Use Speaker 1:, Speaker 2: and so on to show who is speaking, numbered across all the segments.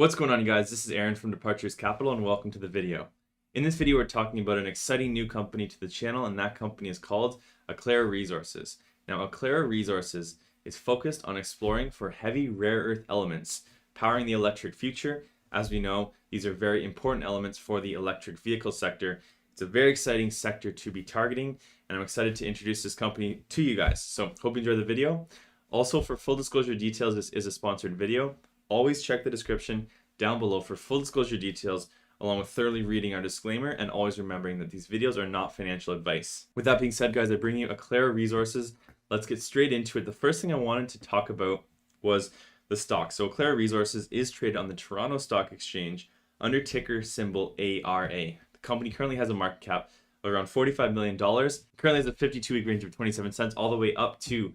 Speaker 1: What's going on, you guys? This is Aaron from Departures Capital and welcome to the video. In this video, we're talking about an exciting new company to the channel, and that company is called Aclara Resources. Now, Aclara Resources is focused on exploring for heavy rare earth elements, powering the electric future. As we know, these are very important elements for the electric vehicle sector. It's a very exciting sector to be targeting, and I'm excited to introduce this company to you guys. So, hope you enjoy the video. Also, for full disclosure details, this is a sponsored video. Always check the description down below for full disclosure details, along with thoroughly reading our disclaimer and always remembering that these videos are not financial advice. With that being said, guys, I bring you Aclara Resources. Let's get straight into it. The first thing I wanted to talk about was the stock. So Aclara Resources is traded on the Toronto Stock Exchange under ticker symbol ARA. The company currently has a market cap of around $45 million. Currently has a 52-week range of 27 cents all the way up to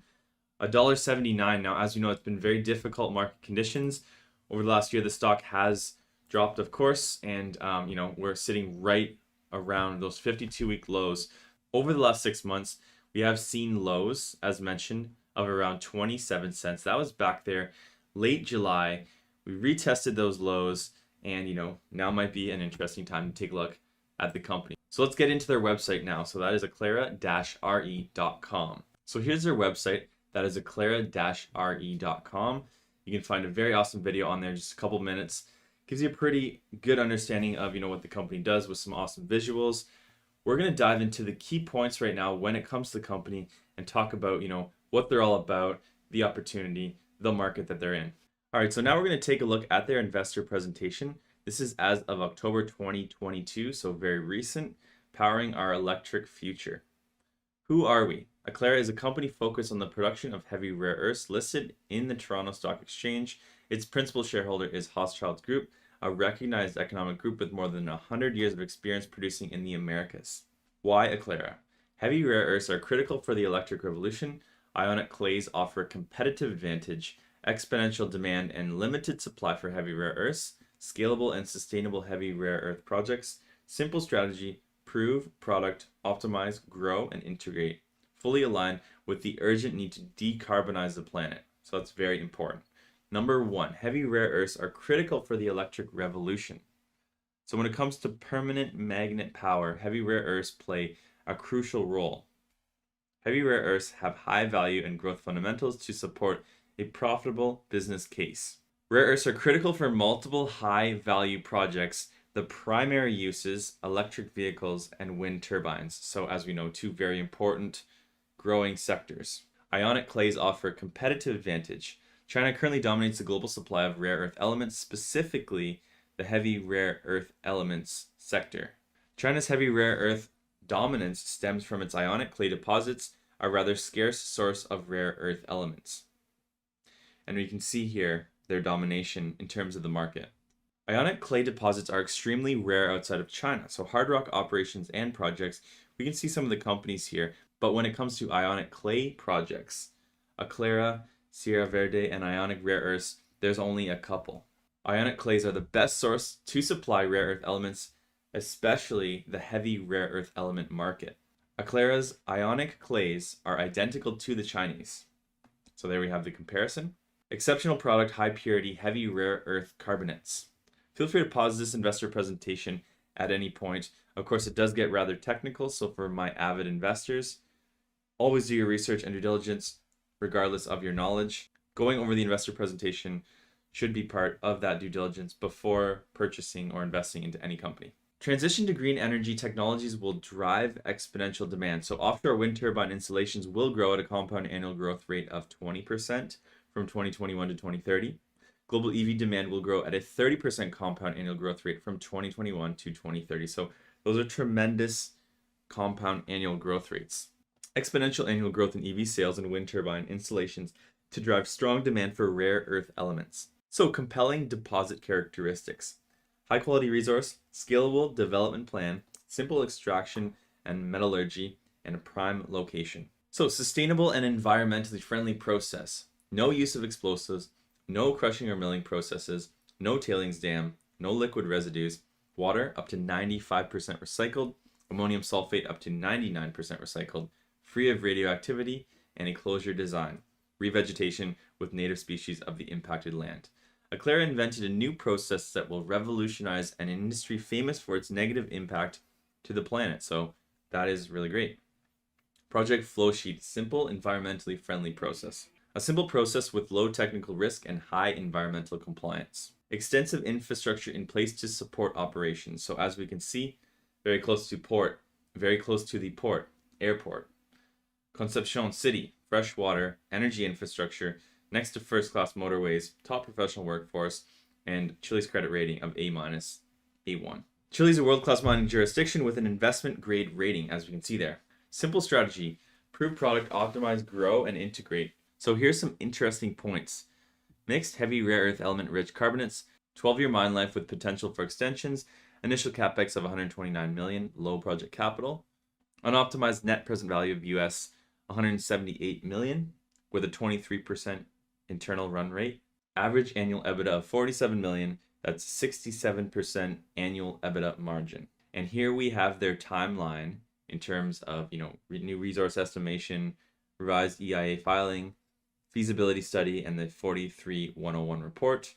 Speaker 1: $1.79. Now, as you know, it's been very difficult market conditions. Over the last year, the stock has dropped, of course, and we're sitting right around those 52-week lows. Over the last 6 months, we have seen lows, as mentioned, of around 27 cents. That was back there late July. We retested those lows, and now might be an interesting time to take a look at the company. So let's get into their website now. So that is Aclara-RE.com. So here's their website. That is Aclara-RE.com. You can find a very awesome video on there, just a couple minutes. Gives you a pretty good understanding of what the company does with some awesome visuals. We're going to dive into the key points right now when it comes to the company and talk about what they're all about, the opportunity, the market that they're in. All right, so now we're going to take a look at their investor presentation. This is as of October 2022, so very recent, powering our electric future. Who are we? Aclara is a company focused on the production of heavy rare earths listed in the Toronto Stock Exchange. Its principal shareholder is Hochschild Group, a recognized economic group with more than 100 years of experience producing in the Americas. Why Aclara? Heavy rare earths are critical for the electric revolution. Ionic clays offer a competitive advantage, exponential demand, and limited supply for heavy rare earths, scalable and sustainable heavy rare earth projects, simple strategy, prove, product, optimize, grow, and integrate. Fully aligned with the urgent need to decarbonize the planet. So that's very important. Number one, heavy rare earths are critical for the electric revolution. So when it comes to permanent magnet power, heavy rare earths play a crucial role. Heavy rare earths have high value and growth fundamentals to support a profitable business case. Rare earths are critical for multiple high value projects. The primary uses, electric vehicles and wind turbines. So as we know, two very important growing sectors. Ionic clays offer a competitive advantage. China currently dominates the global supply of rare earth elements, specifically the heavy rare earth elements sector. China's heavy rare earth dominance stems from its ionic clay deposits, a rather scarce source of rare earth elements. And we can see here their domination in terms of the market. Ionic clay deposits are extremely rare outside of China, so hard rock operations and projects, we can see some of the companies here, but when it comes to ionic clay projects, Aclara, Sierra Verde, and ionic rare earths, there's only a couple. Ionic clays are the best source to supply rare earth elements, especially the heavy rare earth element market. Aclara's ionic clays are identical to the Chinese. So there we have the comparison. Exceptional product, high purity, heavy rare earth carbonates. Feel free to pause this investor presentation at any point. Of course, it does get rather technical, so for my avid investors, always do your research and due diligence regardless of your knowledge. Going over the investor presentation should be part of that due diligence before purchasing or investing into any company. Transition to green energy technologies will drive exponential demand. So offshore wind turbine installations will grow at a compound annual growth rate of 20% from 2021 to 2030. Global EV demand will grow at a 30% compound annual growth rate from 2021 to 2030. So those are tremendous compound annual growth rates. Exponential annual growth in EV sales and wind turbine installations to drive strong demand for rare earth elements. So compelling deposit characteristics. High quality resource, scalable development plan, simple extraction and metallurgy, and a prime location. So sustainable and environmentally friendly process. No use of explosives, no crushing or milling processes, no tailings dam, no liquid residues, water up to 95% recycled, ammonium sulfate up to 99% recycled, free of radioactivity, and a closure design, revegetation with native species of the impacted land. Aclara invented a new process that will revolutionize an industry famous for its negative impact to the planet. So that is really great. Project Flowsheet, simple, environmentally friendly process. A simple process with low technical risk and high environmental compliance. Extensive infrastructure in place to support operations. So as we can see, very close to port, very close to the port, airport. Concepcion City, fresh water, energy infrastructure, next to first-class motorways, top professional workforce, and Chile's credit rating of A-, A1. Chile is a world-class mining jurisdiction with an investment-grade rating, as we can see there. Simple strategy, prove product, optimize, grow, and integrate. So here's some interesting points. Mixed heavy rare earth element rich carbonates, 12-year mine life with potential for extensions, initial capex of 129 million, low project capital, unoptimized net present value of US 178 million with a 23% internal run rate, average annual EBITDA of 47 million, that's 67% annual EBITDA margin. And here we have their timeline in terms of, new resource estimation, revised EIA filing, feasibility study, and the 43-101 report,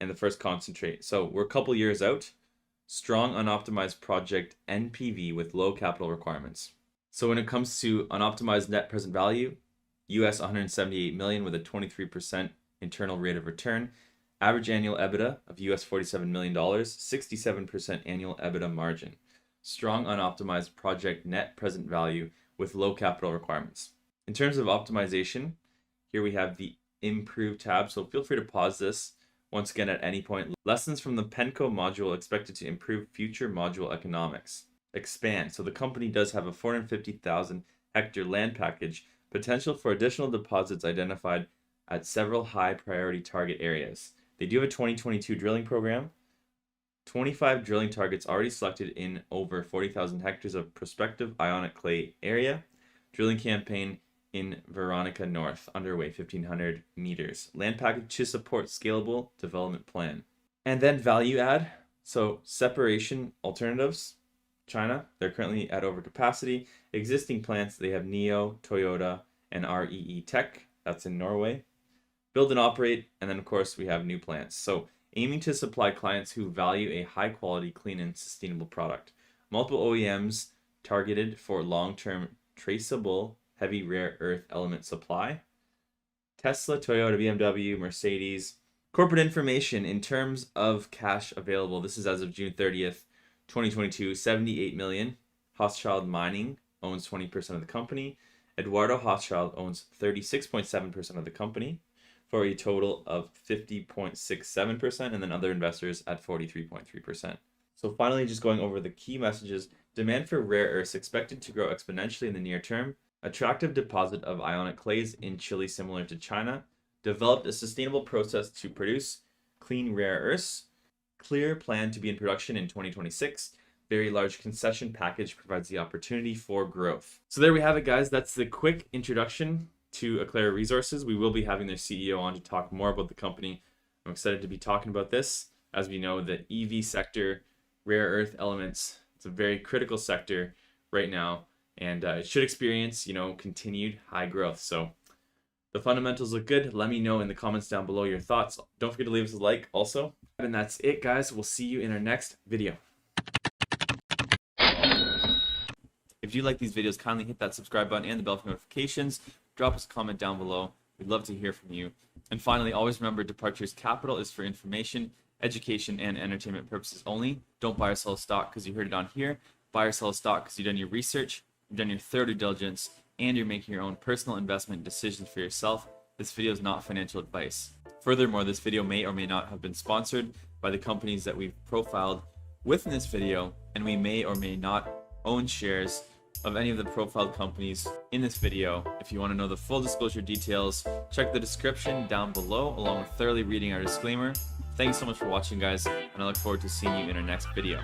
Speaker 1: and the first concentrate. So we're a couple years out. Strong unoptimized project NPV with low capital requirements. So when it comes to unoptimized net present value, US 178 million with a 23% internal rate of return, average annual EBITDA of US $47 million, 67% annual EBITDA margin. Strong unoptimized project net present value with low capital requirements. In terms of optimization, here we have the improve tab, so feel free to pause this once again at any point. Lessons from the Penco module expected to improve future module economics. Expand, so the company does have a 450,000 hectare land package, potential for additional deposits identified at several high priority target areas. They do have a 2022 drilling program, 25 drilling targets already selected in over 40,000 hectares of prospective ionic clay area. Drilling campaign in Veronica North, underway, 1,500 meters. Land package to support scalable development plan. And then value add, so separation alternatives. China, they're currently at overcapacity. Existing plants, they have NEO, Toyota, and REE Tech, that's in Norway. Build and operate, and then of course we have new plants. So aiming to supply clients who value a high quality, clean, and sustainable product. Multiple OEMs targeted for long-term traceable heavy rare earth element supply. Tesla, Toyota, BMW, Mercedes. Corporate information in terms of cash available. This is as of June 30th, 2022, 78 million. Hochschild Mining owns 20% of the company. Eduardo Hochschild owns 36.7% of the company for a total of 50.67%, and then other investors at 43.3%. So finally, just going over the key messages. Demand for rare earths expected to grow exponentially in the near term. Attractive deposit of ionic clays in Chile similar to China. Developed a sustainable process to produce clean rare earths. Clear plan to be in production in 2026. Very large concession package provides the opportunity for growth. So there we have it, guys. That's the quick introduction to Aclara Resources. We will be having their CEO on to talk more about the company. I'm excited to be talking about this. As we know, the EV sector, rare earth elements, it's a very critical sector right now, and it should experience, continued high growth. So the fundamentals look good. Let me know in the comments down below your thoughts. Don't forget to leave us a like also. And that's it, guys. We'll see you in our next video. If you like these videos, kindly hit that subscribe button and the bell for notifications. Drop us a comment down below. We'd love to hear from you. And finally, always remember, Departures Capital is for information, education, and entertainment purposes only. Don't buy or sell a stock because you heard it on here. Buy or sell a stock because you've done your research, you've done your thorough diligence, and you're making your own personal investment decisions for yourself. This video is not financial advice. Furthermore, this video may or may not have been sponsored by the companies that we've profiled within this video, and we may or may not own shares of any of the profiled companies in this video. If you want to know the full disclosure details, check the description down below along with thoroughly reading our disclaimer. Thanks so much for watching, guys, and I look forward to seeing you in our next video.